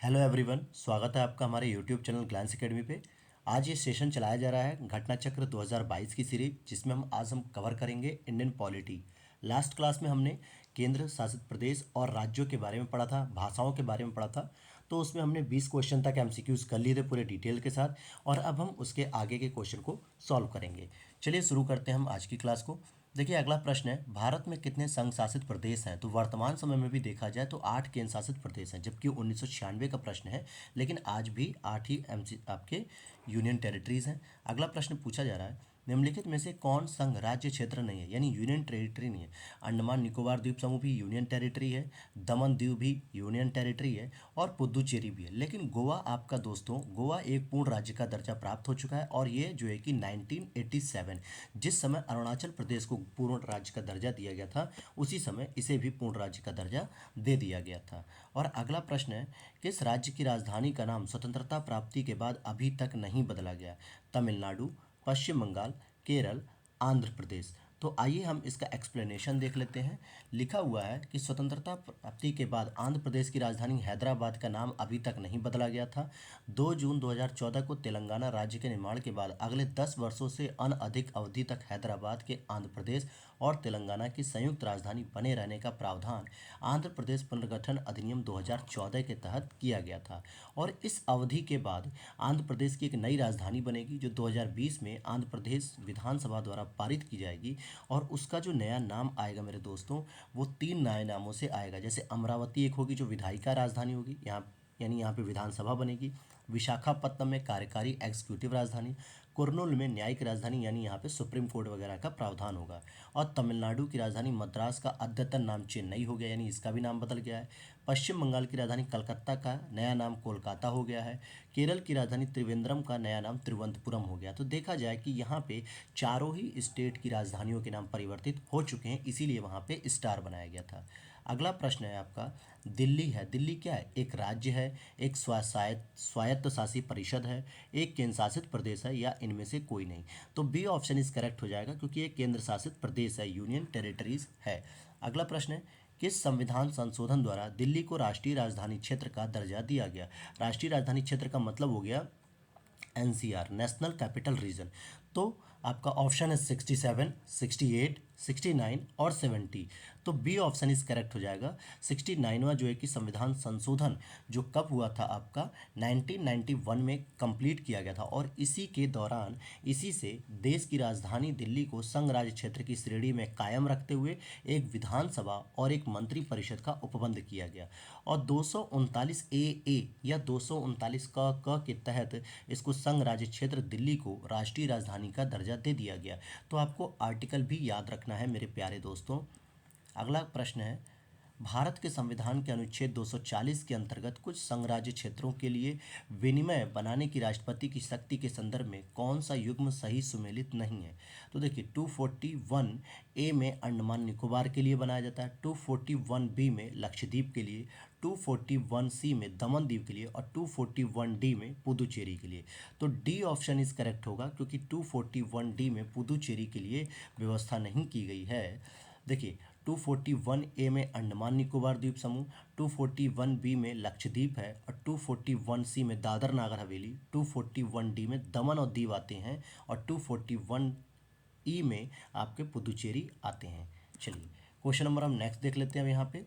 Hello everyone, स्वागत है आपका हमारे यूट्यूब चैनल ग्लैंस एकेडमी पे। आज ये सेशन चलाया जा रहा है घटना चक्र 2022 की सीरीज, जिसमें हम कवर करेंगे इंडियन पॉलिटी। लास्ट क्लास में हमने केंद्र शासित प्रदेश और राज्यों के बारे में पढ़ा था, भाषाओं के बारे में पढ़ा था। तो उसमें हमने 20 क्वेश्चन तक एमसीक्यूज कर लिए थे पूरे डिटेल के साथ, और अब हम उसके आगे के क्वेश्चन को सॉल्व करेंगे। चलिए शुरू करते हैं हम आज की क्लास को। देखिए, अगला प्रश्न है, भारत में कितने संघ शासित प्रदेश हैं? तो वर्तमान समय में भी देखा जाए तो 8 केंद्र शासित प्रदेश हैं, जबकि 1996 का प्रश्न है, लेकिन आज भी 8 ही एमसी आपके यूनियन टेरिटरीज हैं। अगला प्रश्न पूछा जा रहा है, निम्नलिखित में से कौन संघ राज्य क्षेत्र नहीं है, यानी यूनियन टेरिटरी नहीं है? अंडमान निकोबार द्वीप समूह भी यूनियन टेरिटरी है, दमन दीव भी यूनियन टेरिटरी है, और पुदुचेरी भी है। लेकिन गोवा आपका दोस्तों, गोवा एक पूर्ण राज्य का दर्जा प्राप्त हो चुका है, और ये जो है कि 1987, जिस समय अरुणाचल प्रदेश को पूर्ण राज्य का दर्जा दिया गया था, उसी समय इसे भी पूर्ण राज्य का दर्जा दे दिया गया था। और अगला प्रश्न है, किस राज्य की राजधानी का नाम स्वतंत्रता प्राप्ति के बाद अभी तक नहीं बदला गया? तमिलनाडु, पश्चिम बंगाल, केरल, आंध्र प्रदेश। तो आइए हम इसका एक्सप्लेनेशन देख लेते हैं। लिखा हुआ है कि स्वतंत्रता प्राप्ति के बाद आंध्र प्रदेश की राजधानी हैदराबाद का नाम अभी तक नहीं बदला गया था। 2 जून 2014 को तेलंगाना राज्य के निर्माण के बाद अगले 10 वर्षों से अनअधिक अवधि तक हैदराबाद के आंध्र प्रदेश और तेलंगाना की संयुक्त राजधानी बने रहने का प्रावधान आंध्र प्रदेश पुनर्गठन अधिनियम 2014 के तहत किया गया था। और इस अवधि के बाद आंध्र प्रदेश की एक नई राजधानी बनेगी, जो 2020 में आंध्र प्रदेश विधानसभा द्वारा पारित की जाएगी। और उसका जो नया नाम आएगा मेरे दोस्तों, वो 3 नए नामों से आएगा। जैसे अमरावती एक होगी, जो विधायिका राजधानी होगी, यहाँ पे विधानसभा बनेगी। विशाखापत्तनम में कार्यकारी एग्जीक्यूटिव राजधानी। कुर्नूल में न्यायिक राजधानी, यानी यहाँ पे सुप्रीम कोर्ट वगैरह का प्रावधान होगा। और तमिलनाडु की राजधानी मद्रास का अद्यतन नाम चेन्नई हो गया, यानी इसका भी नाम बदल गया है। पश्चिम बंगाल की राजधानी कलकत्ता का नया नाम कोलकाता हो गया है। केरल की राजधानी त्रिवेंद्रम का नया नाम तिरुवनंतपुरम हो गया। तो देखा जाए कि यहाँ पे चारों ही स्टेट की राजधानियों के नाम परिवर्तित हो चुके हैं, इसीलिए वहाँ पे स्टार बनाया गया था। अगला प्रश्न है आपका, दिल्ली है। दिल्ली क्या है? एक राज्य है, एक स्वायत्त शासी परिषद है, एक केंद्र शासित प्रदेश है, या इनमें से कोई नहीं? तो बी ऑप्शन इज करेक्ट हो जाएगा, क्योंकि एक केंद्र शासित प्रदेश है, यूनियन टेरिटरीज है। अगला प्रश्न है, किस संविधान संशोधन द्वारा दिल्ली को राष्ट्रीय राजधानी क्षेत्र का दर्जा दिया गया? राष्ट्रीय राजधानी क्षेत्र का मतलब हो गया एनसीआर, नेशनल कैपिटल रीजन। तो आपका ऑप्शन है 67, 68, 69 और 70। तो बी ऑप्शन इज करेक्ट हो जाएगा। 69वां जो है कि संविधान संशोधन जो कब हुआ था आपका 1991 में कंप्लीट किया गया था, और इसी के दौरान इसी से देश की राजधानी दिल्ली को संघ राज्य क्षेत्र की श्रेणी में कायम रखते हुए एक विधानसभा और एक मंत्री परिषद का उपबंध किया गया। और 239 ए या 239 क के तहत इसको संघ राज्य क्षेत्र दिल्ली को राष्ट्रीय राजधानी का दर्जा दे दिया गया। तो आपको आर्टिकल भी याद रखना है मेरे प्यारे दोस्तों। अगला प्रश्न है, भारत के संविधान के अनुच्छेद 240 के अंतर्गत कुछ संघ राज्य क्षेत्रों के लिए विनिमय बनाने की राष्ट्रपति की शक्ति के संदर्भ में कौन सा युग्म सही सुमेलित नहीं है? तो देखिए, 241 ए में अंडमान निकोबार के लिए बनाया जाता है, 241 बी में लक्षद्वीप के लिए, 241 सी में दमन द्वीप के लिए, और 241 डी में पुदुचेरी के लिए। तो डी ऑप्शन इज करेक्ट होगा, क्योंकि 241 डी में पुदुचेरी के लिए व्यवस्था नहीं की गई है। देखिए, 241 ए में अंडमान निकोबार द्वीप समूह, 241 बी में लक्षद्वीप है, और 241 सी में दादर नागर हवेली, 241 डी में दमन और दीव आते हैं, और 241 ई में आपके पुदुचेरी आते हैं। चलिए, क्वेश्चन नंबर हम नेक्स्ट देख लेते हैं यहाँ पे।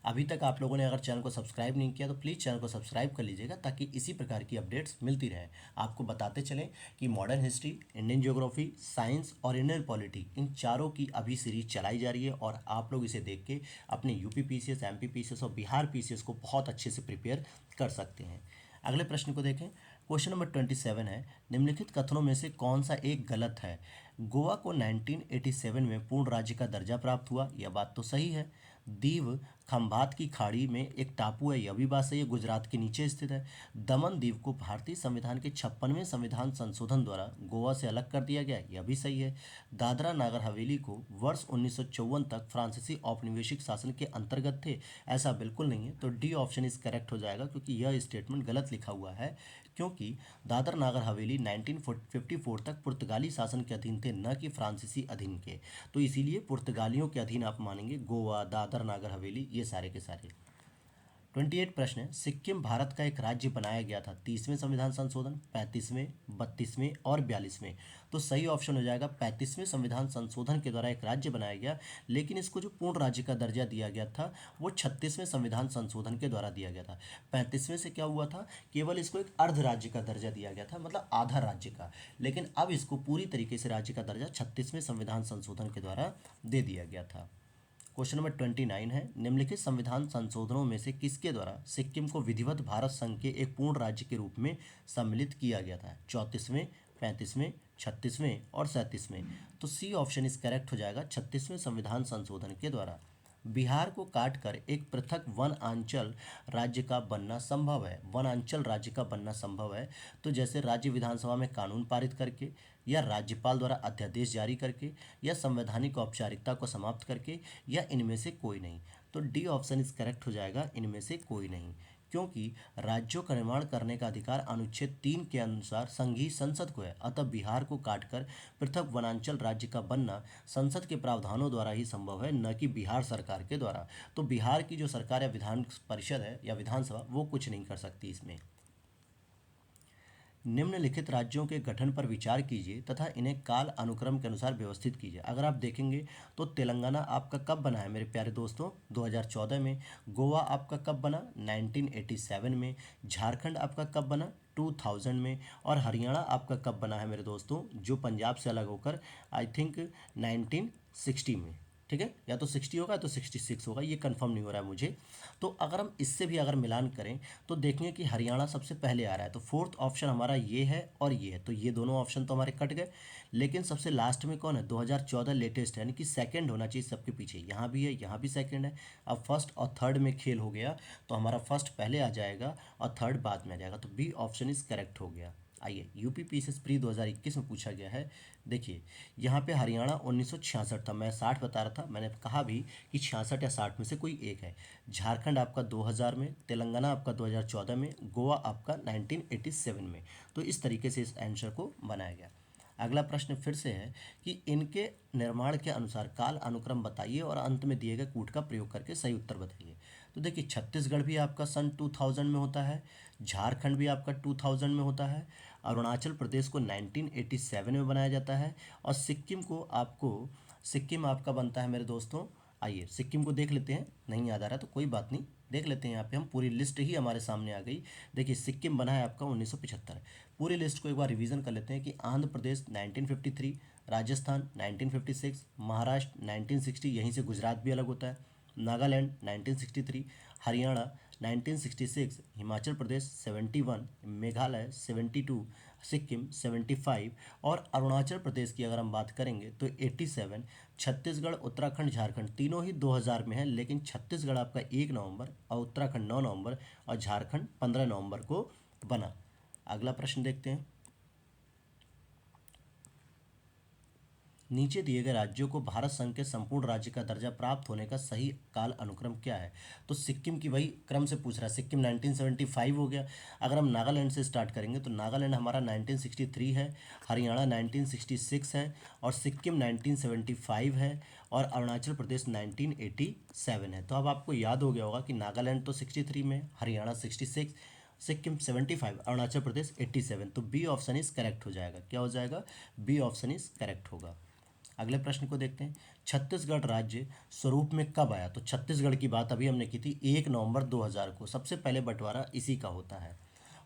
अभी तक आप लोगों ने अगर चैनल को सब्सक्राइब नहीं किया तो प्लीज़ चैनल को सब्सक्राइब कर लीजिएगा, ताकि इसी प्रकार की अपडेट्स मिलती रहें। आपको बताते चलें कि modern history, Indian geography, science और इंडियन पॉलिटी, इन चारों की अभी सीरीज चलाई जा रही है, और आप लोग इसे देख के अपने यूपी पीसीएस, एमपी पीसीएस और बिहार पीसीएस को बहुत अच्छे से प्रिपेयर कर सकते हैं। अगले प्रश्न को देखें। क्वेश्चन नंबर 27 है, निम्नलिखित कथनों में से कौन सा एक गलत है? गोवा को 1987 में पूर्ण राज्य का दर्जा प्राप्त हुआ, यह बात तो सही है। दीव खंभात की खाड़ी में एक टापू है, यह भी बात सही है, गुजरात के नीचे स्थित है। दमन दीव को भारतीय संविधान के 56वें संविधान संशोधन द्वारा गोवा से अलग कर दिया गया, यह भी सही है। दादरा नागर हवेली को वर्ष 1954 तक फ्रांसीसी औपनिवेशिक शासन के अंतर्गत थे, ऐसा बिल्कुल नहीं है। तो डी ऑप्शन इज करेक्ट हो जाएगा, क्योंकि यह स्टेटमेंट गलत लिखा हुआ है, क्योंकि दादर नागर हवेली 1954 तक पुर्तगाली शासन के अधीन थे, न कि फ्रांसीसी अधीन के। तो इसीलिए पुर्तगालियों के अधीन आप मानेंगे गोवा, दादर नागर हवेली, ये सारे के सारे। 28 प्रश्न है, सिक्किम भारत का एक राज्य बनाया गया था 30वें संविधान संशोधन, 35वें, 32वें और 42वें। तो सही ऑप्शन हो जाएगा 35वें संविधान संशोधन के द्वारा एक राज्य बनाया गया, लेकिन इसको जो पूर्ण राज्य का दर्जा दिया गया था वो 36वें संविधान संशोधन के द्वारा दिया गया था। 35वें से क्या हुआ था, केवल इसको एक अर्ध राज्य का दर्जा दिया गया था, मतलब आधा राज्य का, लेकिन अब इसको पूरी तरीके से राज्य का दर्जा 36वें संविधान संशोधन के द्वारा दे दिया गया था। क्वेश्चन नंबर 29 है, निम्नलिखित संविधान संशोधनों में से किसके द्वारा सिक्किम को विधिवत भारत संघ के एक पूर्ण राज्य के रूप में सम्मिलित किया गया था? 34वें, 35वें, 36वें और 37वें। तो सी ऑप्शन इस करेक्ट हो जाएगा 36वें संविधान संशोधन के द्वारा। बिहार को काटकर एक पृथक वन अंचल राज्य का बनना संभव है। वन अंचल राज्य का बनना संभव है तो जैसे राज्य विधानसभा में कानून पारित करके, या राज्यपाल द्वारा अध्यादेश जारी करके, या संवैधानिक औपचारिकता को समाप्त करके, या इनमें से कोई नहीं। तो डी ऑप्शन इस करेक्ट हो जाएगा, इनमें से कोई नहीं, क्योंकि राज्यों का निर्माण करने का अधिकार अनुच्छेद 3 के अनुसार संघीय संसद को है। अतः बिहार को काटकर पृथक वनांचल राज्य का बनना संसद के प्रावधानों द्वारा ही संभव है, न कि बिहार सरकार के द्वारा। तो बिहार की जो सरकार या विधान परिषद है या विधानसभा, वो कुछ नहीं कर सकती इसमें। निम्नलिखित राज्यों के गठन पर विचार कीजिए तथा इन्हें काल अनुक्रम के अनुसार व्यवस्थित कीजिए। अगर आप देखेंगे तो तेलंगाना आपका कब बना है मेरे प्यारे दोस्तों? 2014 में। गोवा आपका कब बना? 1987 में। झारखंड आपका कब बना? 2000 में। और हरियाणा आपका कब बना है मेरे दोस्तों, जो पंजाब से अलग होकर? आई थिंक 1960 में। ठीक है, या तो 60 होगा तो 66 होगा, ये कंफर्म नहीं हो रहा है मुझे। तो अगर हम इससे भी अगर मिलान करें तो देखेंगे कि हरियाणा सबसे पहले आ रहा है। तो फोर्थ ऑप्शन हमारा ये है और ये है, तो ये दोनों ऑप्शन तो हमारे कट गए। लेकिन सबसे लास्ट में कौन है? 2014 लेटेस्ट है, यानी कि सेकंड होना चाहिए सबके पीछे। यहाँ भी है, यहाँ भी सेकंड है। अब फर्स्ट और थर्ड में खेल हो गया, तो हमारा फर्स्ट पहले आ जाएगा और थर्ड बाद में आ जाएगा। तो बी ऑप्शन इज करेक्ट हो गया। आइए, यूपी पीसीएस प्री 2021 में पूछा गया है। देखिए यहाँ पे हरियाणा 1966 था, मैं 60 बता रहा था, मैंने कहा भी कि 66 या 60 में से कोई एक है। झारखंड आपका 2000 में, तेलंगाना आपका 2014 में, गोवा आपका 1987 में। तो इस तरीके से इस आंसर को बनाया गया। अगला प्रश्न फिर से है कि इनके निर्माण के अनुसार काल अनुक्रम बताइए और अंत में दिए गए कूट का प्रयोग करके सही उत्तर बताइए। तो देखिए, छत्तीसगढ़ भी आपका सन 2000 में होता है, झारखंड भी आपका 2000 में होता है, अरुणाचल प्रदेश को 1987 में बनाया जाता है, और सिक्किम आपका बनता है मेरे दोस्तों। आइए सिक्किम को देख लेते हैं, नहीं याद आ रहा तो कोई बात नहीं, देख लेते हैं। यहाँ पे हम पूरी लिस्ट ही हमारे सामने आ गई। देखिए सिक्किम बना है आपका 1975। पूरी लिस्ट को एक बार रिवीजन कर लेते हैं कि आंध्र प्रदेश 1953, राजस्थान 1956, महाराष्ट्र 1960, यहीं से गुजरात भी अलग होता है, नागालैंड 1963, हरियाणा 1966, हिमाचल प्रदेश 71, मेघालय 72, सिक्किम 75 और अरुणाचल प्रदेश की अगर हम बात करेंगे तो 87। छत्तीसगढ़, उत्तराखंड, झारखंड तीनों ही 2000 में है, लेकिन छत्तीसगढ़ आपका 1 नवंबर और उत्तराखंड 9 नवंबर और झारखंड 15 नवंबर को बना। अगला प्रश्न देखते हैं। नीचे दिए गए राज्यों को भारत संघ के संपूर्ण राज्य का दर्जा प्राप्त होने का सही काल अनुक्रम क्या है? तो सिक्किम की वही क्रम से पूछ रहा है। सिक्किम 1975 हो गया। अगर हम नागालैंड से स्टार्ट करेंगे तो नागालैंड हमारा 1963 है, हरियाणा 1966 है, और सिक्किम 1975 है, और अरुणाचल प्रदेश 1987 है। तो अब आपको याद हो गया होगा कि नागालैंड तो 63 में, हरियाणा 66, सिक्किम 75, अरुणाचल प्रदेश 87। तो बी ऑप्शन इज करेक्ट हो जाएगा। क्या हो जाएगा? बी ऑप्शन इज करेक्ट होगा। अगले प्रश्न को देखते हैं। छत्तीसगढ़ राज्य स्वरूप में कब आया? तो छत्तीसगढ़ की बात अभी हमने की थी 1 नवंबर 2000 को, सबसे पहले बंटवारा इसी का होता है।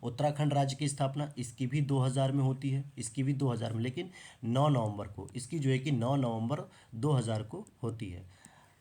उत्तराखंड राज्य की स्थापना इसकी भी 2000 में होती है, इसकी भी 2000 में, लेकिन 9 नवंबर को, इसकी जो है कि 9 नवंबर 2000 को होती है।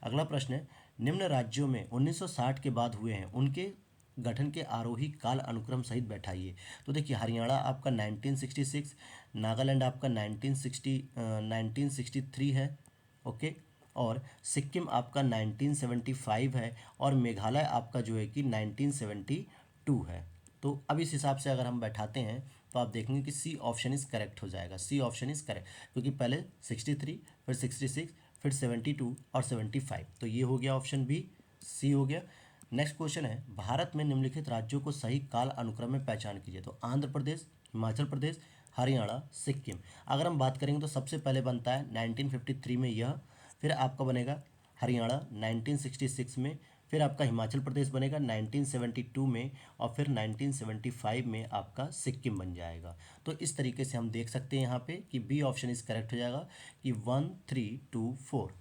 अगला प्रश्न है, निम्न राज्यों में 1960 के बाद हुए हैं उनके गठन के आरोही काल अनुक्रम सहित बैठाइए। तो देखिए, हरियाणा आपका 1966, नागालैंड आपका 1963 है, ओके, और सिक्किम आपका 1975 है, और मेघालय आपका जो है कि 1972 है। तो अब इस हिसाब से अगर हम बैठाते हैं तो आप देखेंगे कि सी ऑप्शन इज करेक्ट हो जाएगा। सी ऑप्शन इज करेक्ट, क्योंकि पहले 63, फिर 66, फिर 72 और 75। तो ये हो गया ऑप्शन बी, सी हो गया। नेक्स्ट क्वेश्चन है, भारत में निम्नलिखित राज्यों को सही काल अनुक्रम में पहचान कीजिए। तो आंध्र प्रदेश, हिमाचल प्रदेश, हरियाणा, सिक्किम। अगर हम बात करेंगे तो सबसे पहले बनता है 1953 में यह, फिर आपका बनेगा हरियाणा 1966 में, फिर आपका हिमाचल प्रदेश बनेगा 1972 में, और फिर 1975 में आपका सिक्किम बन जाएगा। तो इस तरीके से हम देख सकते हैं यहाँ पे कि बी ऑप्शन इज करेक्ट हो जाएगा कि 1 3 2 4।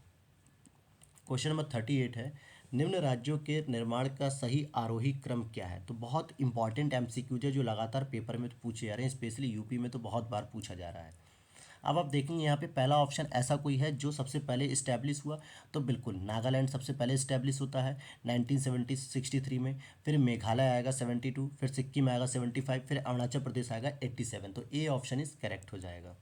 क्वेश्चन नंबर 38 है, निम्न राज्यों के निर्माण का सही आरोही क्रम क्या है। तो बहुत इंपॉर्टेंट एमसीक्यूज है जो लगातार पेपर में तो पूछे जा रहे हैं, स्पेशली यूपी में तो बहुत बार पूछा जा रहा है। अब आप देखेंगे यहाँ पे पहला ऑप्शन ऐसा कोई है जो सबसे पहले इस्टेब्लिश हुआ, तो बिल्कुल नागालैंड सबसे पहले इस्टेब्लिश होता है 1963 में। फिर मेघालय आएगा 72, फिर सिक्किम आएगा 75, फिर अरुणाचल प्रदेश आएगा 87। तो ए ऑप्शन इज करेक्ट हो जाएगा।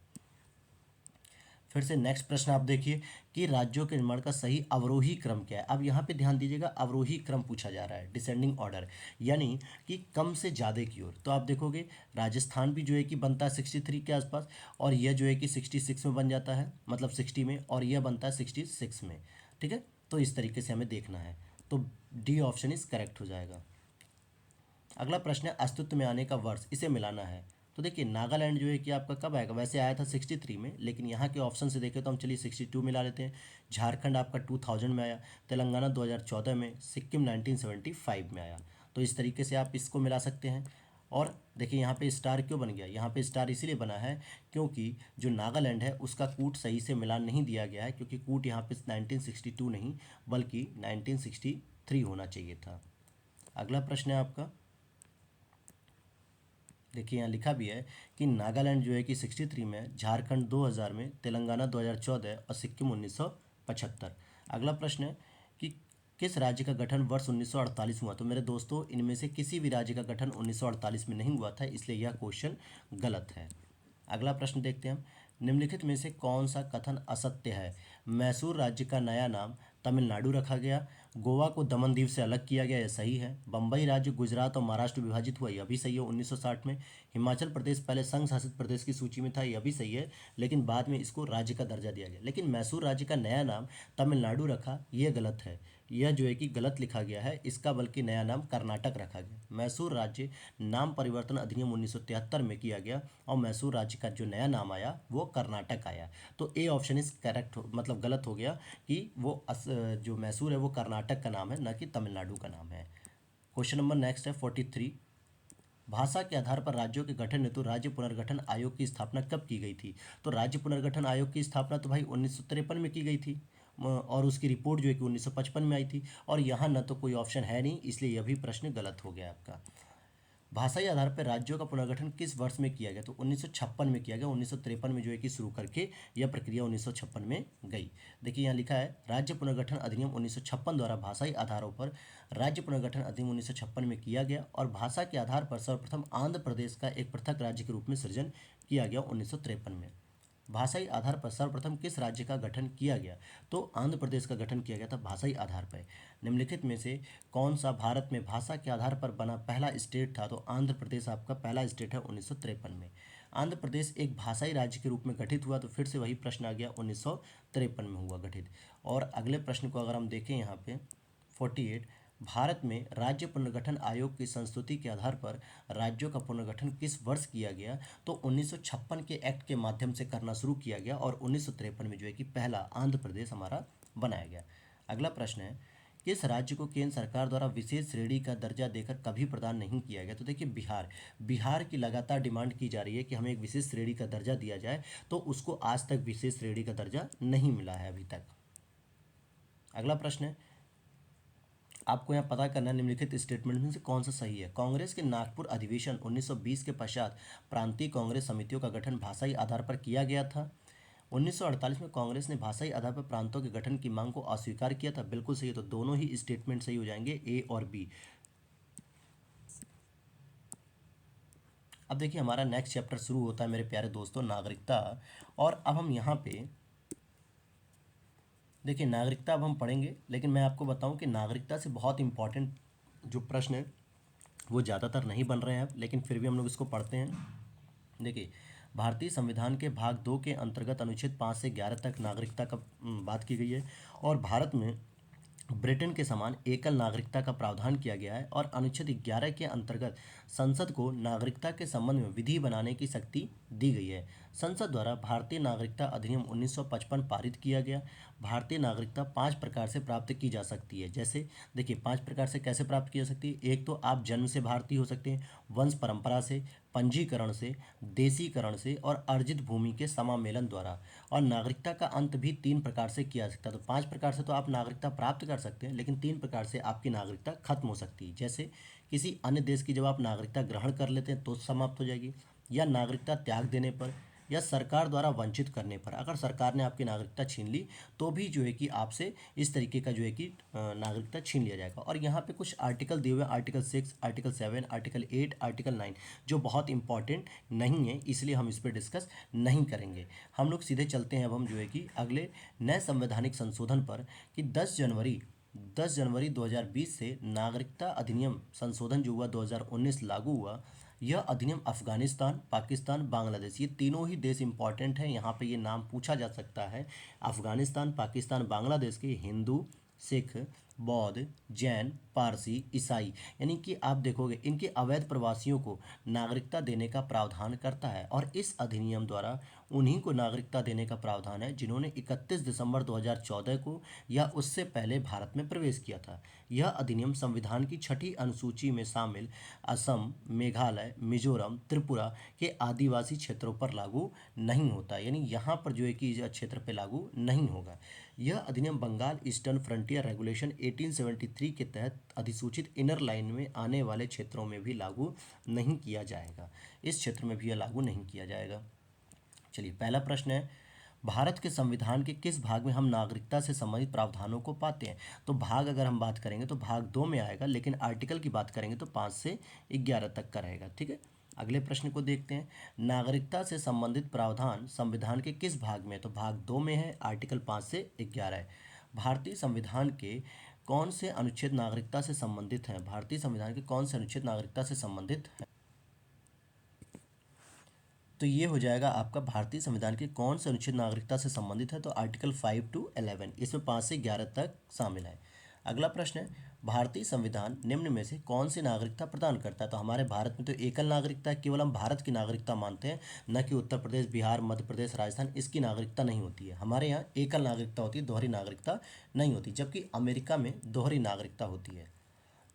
फिर से नेक्स्ट प्रश्न आप देखिए कि राज्यों के निर्माण का सही अवरोही क्रम क्या है। अब यहाँ पे ध्यान दीजिएगा, अवरोही क्रम पूछा जा रहा है, डिसेंडिंग ऑर्डर, यानी कि कम से ज़्यादा की ओर। तो आप देखोगे राजस्थान भी जो है कि बनता है 63 के आसपास, और यह जो है कि 66 में बन जाता है, मतलब 60 में, और यह बनता है 66 में। ठीक है, तो इस तरीके से हमें देखना है। तो डी ऑप्शन इज करेक्ट हो जाएगा। अगला प्रश्न है अस्तित्व में आने का वर्ष, इसे मिलाना है। तो देखिए नागालैंड जो है कि आपका कब आएगा, वैसे आया था 63 में, लेकिन यहाँ के ऑप्शन से देखें तो हम चलिए 62 मिला लेते हैं। झारखंड आपका 2000 में आया, तेलंगाना 2014 में, सिक्किम 1975 में आया। तो इस तरीके से आप इसको मिला सकते हैं। और देखिए यहाँ पे स्टार क्यों बन गया, यहाँ पे स्टार इसीलिए बना है क्योंकि जो नागालैंड है उसका कूट सही से मिलान नहीं दिया गया है, क्योंकि कूट यहाँ पे 1962 नहीं बल्कि 1963 होना चाहिए था। अगला प्रश्न है आपका, देखिए यहाँ लिखा भी है कि नागालैंड जो है कि 63 में, झारखंड 2000 में, तेलंगाना 2014 और सिक्किम 1975। अगला प्रश्न है कि किस राज्य का गठन वर्ष 1948 हुआ। तो मेरे दोस्तों इनमें से किसी भी राज्य का गठन 1948 में नहीं हुआ था, इसलिए यह क्वेश्चन गलत है। अगला प्रश्न देखते हैं हम, निम्नलिखित में से कौन सा कथन असत्य है। मैसूर राज्य का नया नाम तमिलनाडु रखा गया, गोवा को दमन द्वीप से अलग किया गया, यह सही है। बम्बई राज्य गुजरात और महाराष्ट्र विभाजित हुआ, यह भी सही है 1960 में। हिमाचल प्रदेश पहले संघ शासित प्रदेश की सूची में था, यह भी सही है, लेकिन बाद में इसको राज्य का दर्जा दिया गया। लेकिन मैसूर राज्य का नया नाम तमिलनाडु रखा, यह गलत है। यह जो है कि गलत लिखा गया है इसका, बल्कि नया नाम कर्नाटक रखा गया। मैसूर राज्य नाम परिवर्तन अधिनियम 1973 में किया गया, और मैसूर राज्य का जो नया नाम आया वो कर्नाटक आया। तो ए ऑप्शन इज करेक्ट, मतलब गलत हो गया कि वो जो मैसूर है वो कर्नाटक का नाम है, न कि तमिलनाडु का नाम है। क्वेश्चन नंबर नेक्स्ट है 43, भाषा के आधार पर राज्यों के गठन हेतु राज्य पुनर्गठन आयोग की स्थापना कब की गई थी। तो राज्य पुनर्गठन आयोग की स्थापना तो भाई 1953 में की गई थी, और उसकी रिपोर्ट जो है कि 1955 में आई थी। और यहाँ न तो कोई ऑप्शन है नहीं, इसलिए यह भी प्रश्न गलत हो गया आपका। भाषाई आधार पर राज्यों का पुनर्गठन किस वर्ष में किया गया। तो 1956 में किया गया, 1953 में जो है कि शुरू करके यह प्रक्रिया 1956 में गई। देखिए यहाँ लिखा है राज्य पुनर्गठन अधिनियम 1956 द्वारा भाषाई आधारों पर राज्य पुनर्गठन अधिनियम 1956 में किया गया, और भाषा के आधार पर सर्वप्रथम आंध्र प्रदेश का एक पृथक राज्य के रूप में सृजन किया गया 1953 में। भाषाई आधार पर सर्वप्रथम किस राज्य का गठन किया गया। तो आंध्र प्रदेश का गठन किया गया था भाषाई आधार पर। निम्नलिखित में से कौन सा भारत में भाषा के आधार पर बना पहला स्टेट था। तो आंध्र प्रदेश आपका पहला स्टेट है 1953 में। आंध्र प्रदेश एक भाषाई राज्य के रूप में गठित हुआ, तो फिर से वही प्रश्न आ गया 1953 में हुआ गठित। और अगले प्रश्न को अगर हम देखें यहाँ पे 48, भारत में राज्य पुनर्गठन आयोग की संस्तुति के आधार पर राज्यों का पुनर्गठन किस वर्ष किया गया। तो 1956 के एक्ट के माध्यम से करना शुरू किया गया, और 1953 में जो है कि पहला आंध्र प्रदेश हमारा बनाया गया। अगला प्रश्न है किस राज्य को केंद्र सरकार द्वारा विशेष श्रेणी का दर्जा देकर कभी प्रदान नहीं किया गया। तो देखिए बिहार की लगातार डिमांड की जा रही है कि हमें एक विशेष श्रेणी का दर्जा दिया जाए, तो उसको आज तक विशेष श्रेणी का दर्जा नहीं मिला है अभी तक। अगला प्रश्न है आपको यहाँ पता करना है निम्नलिखित स्टेटमेंट में से कौन सा सही है। कांग्रेस के नागपुर अधिवेशन 1920 के पश्चात प्रांतीय कांग्रेस समितियों का गठन भाषाई आधार पर किया गया था। 1948 में कांग्रेस ने भाषाई आधार पर प्रांतों के गठन की मांग को अस्वीकार किया था, बिल्कुल सही है। तो दोनों ही स्टेटमेंट सही हो जाएंगे, ए और बी। अब देखिए हमारा नेक्स्ट चैप्टर शुरू होता है मेरे प्यारे दोस्तों, नागरिकता। और अब हम यहाँ पे देखिए नागरिकता अब हम पढ़ेंगे, लेकिन मैं आपको बताऊं कि नागरिकता से बहुत इंपॉर्टेंट जो प्रश्न है वो ज़्यादातर नहीं बन रहे हैं, लेकिन फिर भी हम लोग इसको पढ़ते हैं। देखिए भारतीय संविधान के भाग 2 के अंतर्गत अनुच्छेद 5 से 11 तक नागरिकता का बात की गई है, और भारत में ब्रिटेन के समान एकल नागरिकता का प्रावधान किया गया है। और अनुच्छेद 11 के अंतर्गत संसद को नागरिकता के संबंध में विधि बनाने की शक्ति दी गई है। संसद द्वारा भारतीय नागरिकता अधिनियम 1955 पारित किया गया। भारतीय नागरिकता 5 प्रकार से प्राप्त की जा सकती है। जैसे देखिए 5 प्रकार से कैसे प्राप्त की जा सकती है। एक तो आप जन्म से भारतीय हो सकते हैं, वंश परंपरा से, पंजीकरण से, देशीकरण से और अर्जित भूमि के समामेलन द्वारा। और नागरिकता का अंत भी 3 प्रकार से किया जा सकता है। तो 5 प्रकार से तो आप नागरिकता प्राप्त कर सकते हैं, लेकिन 3 प्रकार से आपकी नागरिकता खत्म हो सकती है। जैसे किसी अन्य देश की जब आप नागरिकता ग्रहण कर लेते हैं तो समाप्त हो जाएगी, या नागरिकता त्याग देने पर, या सरकार द्वारा वंचित करने पर। अगर सरकार ने आपकी नागरिकता छीन ली तो भी जो है कि आपसे इस तरीके का जो है कि नागरिकता छीन लिया जाएगा। और यहाँ पे कुछ आर्टिकल दिए हुए हैं, आर्टिकल 6, आर्टिकल 7, आर्टिकल 8, आर्टिकल 9, जो बहुत इंपॉर्टेंट नहीं है, इसलिए हम इस पर डिस्कस नहीं करेंगे। हम लोग सीधे चलते हैं अब हम जो है कि अगले नए संवैधानिक संशोधन पर, कि 10 जनवरी 2020 से नागरिकता अधिनियम संशोधन जो हुआ 2019 लागू हुआ। यह अधिनियम अफगानिस्तान, पाकिस्तान, बांग्लादेश, ये तीनों ही देश इंपॉर्टेंट हैं, यहाँ पे ये नाम पूछा जा सकता है। अफगानिस्तान, पाकिस्तान, बांग्लादेश के हिंदू, सिख, बौद्ध, जैन, पारसी, ईसाई, यानी कि आप देखोगे इनके अवैध प्रवासियों को नागरिकता देने का प्रावधान करता है। और इस अधिनियम द्वारा उन्हीं को नागरिकता देने का प्रावधान है जिन्होंने 31 दिसंबर 2014 को या उससे पहले भारत में प्रवेश किया था। यह अधिनियम संविधान की 6ठी अनुसूची में शामिल असम, मेघालय, मिजोरम, त्रिपुरा के आदिवासी क्षेत्रों पर लागू नहीं होता, यानी यहाँ पर जो है कि इस क्षेत्र पर लागू नहीं होगा। यह अधिनियम बंगाल ईस्टर्न फ्रंटियर रेगुलेशन 1873 के तहत अधिसूचित इनर लाइन में आने वाले क्षेत्रों में भी लागू नहीं किया जाएगा। इस क्षेत्र में भी यह लागू नहीं किया जाएगा। चलिए पहला प्रश्न है, भारत के संविधान के किस भाग में हम नागरिकता से संबंधित प्रावधानों को पाते हैं। तो भाग अगर हम बात करेंगे तो भाग 2 में आएगा, लेकिन आर्टिकल की बात करेंगे तो 5 से 11 तक का रहेगा। ठीक है, अगले प्रश्न को देखते हैं। नागरिकता से संबंधित प्रावधान संविधान के किस भाग में है। तो भाग 2 में है, आर्टिकल 5 से 11 है। भारतीय संविधान के कौन से अनुच्छेद नागरिकता से संबंधित हैं। भारतीय संविधान के कौन से अनुच्छेद नागरिकता से संबंधित हैं। तो ये हो जाएगा आपका भारतीय संविधान के कौन से अनुच्छेद नागरिकता से संबंधित है। तो आर्टिकल 5 to 11, इसमें 5 से 11 तक शामिल है। अगला प्रश्न है, भारतीय संविधान निम्न में से कौन सी नागरिकता प्रदान करता है। तो हमारे भारत में तो एकल नागरिकता है, केवल हम भारत की नागरिकता मानते हैं, न कि उत्तर प्रदेश, बिहार, मध्य प्रदेश, राजस्थान, इसकी नागरिकता नहीं होती है। हमारे यहाँ एकल नागरिकता होती है, दोहरी नागरिकता नहीं होती, जबकि अमेरिका में दोहरी नागरिकता होती है।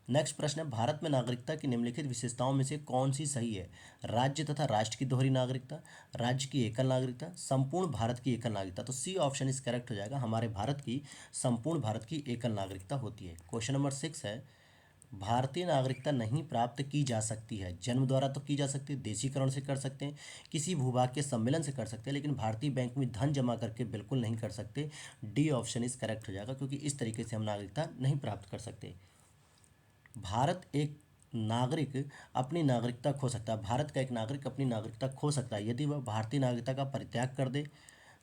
नेक्स्ट प्रश्न है, भारत में नागरिकता की निम्नलिखित विशेषताओं में से कौन सी सही है। राज्य तथा राष्ट्र की दोहरी नागरिकता, राज्य की एकल नागरिकता, संपूर्ण भारत की एकल नागरिकता। तो सी ऑप्शन इस करेक्ट हो जाएगा, हमारे भारत की संपूर्ण भारत की एकल नागरिकता होती है। क्वेश्चन नंबर 6 है, भारतीय नागरिकता नहीं प्राप्त की जा सकती है। जन्म द्वारा तो की जा सकती है, देशीकरण से कर सकते हैं, किसी भूभाग के सम्मेलन से कर सकते हैं, लेकिन भारतीय बैंक में धन जमा करके बिल्कुल नहीं कर सकते। डी ऑप्शन इस करेक्ट हो जाएगा, क्योंकि इस तरीके से हम नागरिकता नहीं प्राप्त कर सकते। भारत एक नागरिक अपनी नागरिकता खो सकता है। भारत का एक नागरिक अपनी नागरिकता खो सकता है यदि वह भारतीय नागरिकता का परित्याग कर दे,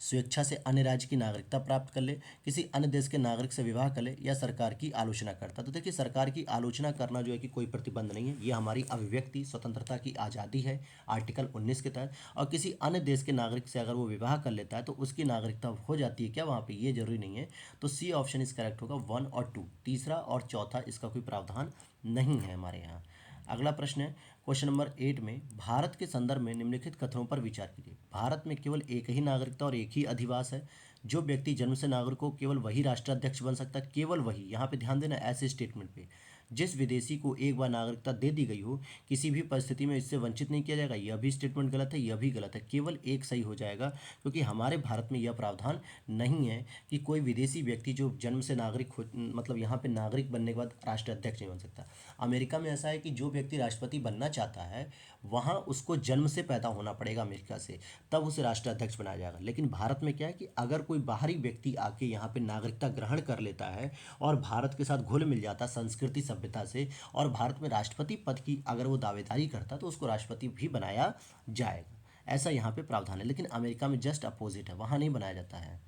स्वेच्छा से अन्य राज्य की नागरिकता प्राप्त कर ले, किसी अन्य देश के नागरिक से विवाह कर ले, या सरकार की आलोचना करता। तो देखिए सरकार की आलोचना करना जो है कि कोई प्रतिबंध नहीं है, ये हमारी अभिव्यक्ति स्वतंत्रता की आज़ादी है आर्टिकल 19 के तहत। और किसी अन्य देश के नागरिक से अगर वो विवाह कर लेता है तो उसकी नागरिकता हो जाती है क्या वहाँ पे, ये जरूरी नहीं है। तो सी ऑप्शन इस करेक्ट होगा, 1 और 2, तीसरा और चौथा इसका कोई प्रावधान नहीं है हमारे यहाँ। अगला प्रश्न है, क्वेश्चन नंबर 8 में, भारत के संदर्भ में निम्नलिखित कथनों पर विचार कीजिए। भारत में केवल एक ही नागरिकता और एक ही अधिवास है। जो व्यक्ति जन्म से नागरिक हो केवल वही राष्ट्राध्यक्ष बन सकता है, केवल वही। यहाँ पे ध्यान देना ऐसे स्टेटमेंट पे। जिस विदेशी को एक बार नागरिकता दे दी गई हो किसी भी परिस्थिति में इससे वंचित नहीं किया जाएगा। यह भी स्टेटमेंट गलत है, यह भी गलत है, केवल एक सही हो जाएगा, क्योंकि हमारे भारत में यह प्रावधान नहीं है कि कोई विदेशी व्यक्ति जो जन्म से नागरिक हो, मतलब यहाँ पे नागरिक बनने के बाद राष्ट्राध्यक्ष नहीं बन सकता। अमेरिका में ऐसा है कि जो व्यक्ति राष्ट्रपति बनना चाहता है वहाँ उसको जन्म से पैदा होना पड़ेगा अमेरिका से, तब उसे राष्ट्राध्यक्ष बनाया जाएगा। लेकिन भारत में क्या है कि अगर कोई बाहरी व्यक्ति आके यहाँ पे नागरिकता ग्रहण कर लेता है और भारत के साथ घुल मिल जाता संस्कृति सभ्यता से, और भारत में राष्ट्रपति पद की अगर वो दावेदारी करता तो उसको राष्ट्रपति भी बनाया जाएगा। ऐसा यहाँ पे प्रावधान है, लेकिन अमेरिका में जस्ट अपोजिट है, वहाँ नहीं बनाया जाता है।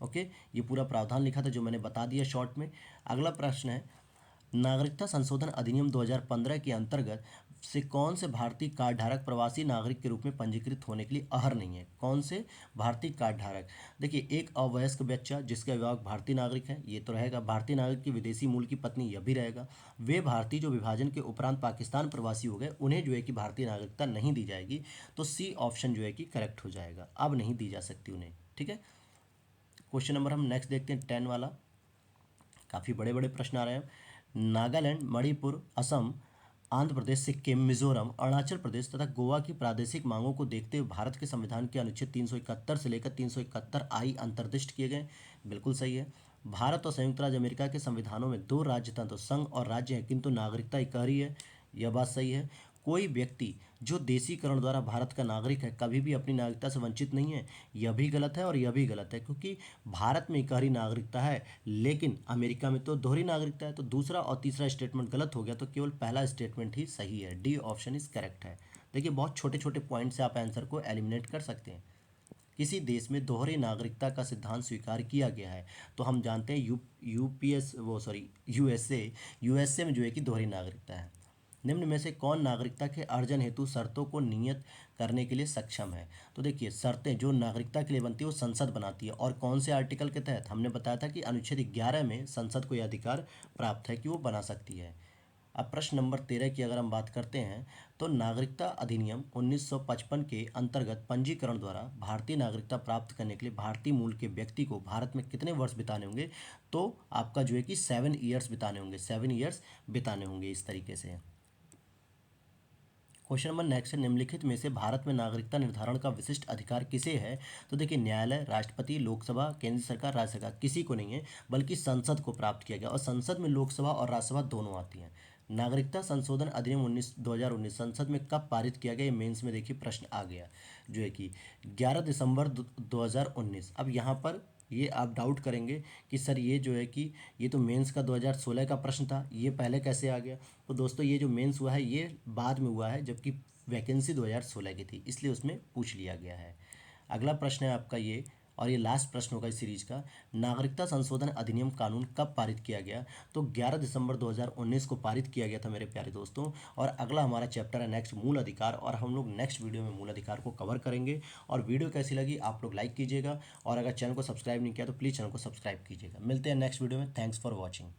ओके, ये पूरा प्रावधान लिखा था जो मैंने बता दिया शॉर्ट में। अगला प्रश्न है, नागरिकता संशोधन अधिनियम 2015 के अंतर्गत से कौन से भारतीय कार्ड धारक प्रवासी नागरिक के रूप में पंजीकृत होने के लिए अहर नहीं है? कौन से भारतीय कार्ड धारक? देखिए, एक अवयस्क बच्चा जिसके अभिभावक भारतीय नागरिक है, ये तो रहेगा। भारतीय नागरिक की विदेशी मूल की पत्नी, यह भी रहेगा। वे भारतीय जो विभाजन के उपरांत पाकिस्तान प्रवासी हो गए, उन्हें जो है कि भारतीय नागरिकता नहीं दी जाएगी। तो सी ऑप्शन जो है कि करेक्ट हो जाएगा, अब नहीं दी जा सकती उन्हें। ठीक है, क्वेश्चन नंबर हम नेक्स्ट देखते हैं 10 वाला। काफ़ी बड़े बड़े प्रश्न आ रहे हैं। नागालैंड, मणिपुर, असम, आंध्र प्रदेश, सिक्किम, मिजोरम, अरुणाचल प्रदेश तथा गोवा की प्रादेशिक मांगों को देखते हुए भारत के संविधान के अनुच्छेद 371 से लेकर 371 आई अंतर्दिष्ट किए गए। बिल्कुल सही है। भारत और संयुक्त राज्य अमेरिका के संविधानों में दो राज्य तंत्र, संघ और राज्य हैं, किंतु नागरिकता एक ही है। यह बात सही है। कोई व्यक्ति जो देशीकरण द्वारा भारत का नागरिक है, कभी भी अपनी नागरिकता से वंचित नहीं है। यह भी गलत है और यह भी गलत है, क्योंकि भारत में एकहरी नागरिकता है, लेकिन अमेरिका में तो दोहरी नागरिकता है। तो दूसरा और तीसरा स्टेटमेंट गलत हो गया, तो केवल पहला स्टेटमेंट ही सही है। डी ऑप्शन इज करेक्ट है। देखिए, बहुत छोटे छोटे पॉइंट से आप आंसर को एलिमिनेट कर सकते हैं। किसी देश में दोहरी नागरिकता का सिद्धांत स्वीकार किया गया है, तो हम जानते हैं यूपीएस वो सॉरी यूएसए में जो है कि दोहरी नागरिकता है। निम्न में से कौन नागरिकता के अर्जन हेतु शर्तों को नियत करने के लिए सक्षम है? तो देखिए, शर्तें जो नागरिकता के लिए बनती है वो संसद बनाती है, और कौन से आर्टिकल के तहत? हमने बताया था कि अनुच्छेद 11 में संसद को यह अधिकार प्राप्त है कि वो बना सकती है। अब प्रश्न नंबर 13 की अगर हम बात करते हैं, तो नागरिकता अधिनियम 1955 के अंतर्गत पंजीकरण द्वारा भारतीय नागरिकता प्राप्त करने के लिए भारतीय मूल के व्यक्ति को भारत में कितने वर्ष बिताने होंगे? तो आपका जो है कि 7 ईयर्स बिताने होंगे, 7 ईयर्स बिताने होंगे इस तरीके से। क्वेश्चन नंबर नेक्स्ट है, निम्नलिखित में से भारत में नागरिकता निर्धारण का विशिष्ट अधिकार किसे है? तो देखिए, न्यायालय, राष्ट्रपति, लोकसभा, केंद्र सरकार, राज्य सरकार, किसी को नहीं है, बल्कि संसद को प्राप्त किया गया। और संसद में लोकसभा और राज्यसभा दोनों आती हैं। नागरिकता संशोधन अधिनियम 2019 संसद में कब पारित किया गया? ये मेंस में देखिए प्रश्न आ गया, जो है कि 11 दिसंबर 2019। अब यहाँ पर ये आप डाउट करेंगे कि सर ये जो है कि ये तो मेंस का 2016 का प्रश्न था, ये पहले कैसे आ गया? तो दोस्तों, ये जो मेंस हुआ है ये बाद में हुआ है, जबकि वैकेंसी 2016 की थी, इसलिए उसमें पूछ लिया गया है। अगला प्रश्न है आपका ये, और ये लास्ट प्रश्न होगा इस सीरीज का। नागरिकता संशोधन अधिनियम कानून कब पारित किया गया? तो 11 दिसंबर 2019 को पारित किया गया था मेरे प्यारे दोस्तों। और अगला हमारा चैप्टर है नेक्स्ट मूल अधिकार, और हम लोग नेक्स्ट वीडियो में मूल अधिकार को कवर करेंगे। और वीडियो कैसी लगी आप लोग लाइक कीजिएगा, और अगर चैनल को सब्सक्राइब नहीं किया तो प्लीज़ चैनल को सब्सक्राइब कीजिएगा। मिलते हैं नेक्स्ट वीडियो में। Thanks for watching.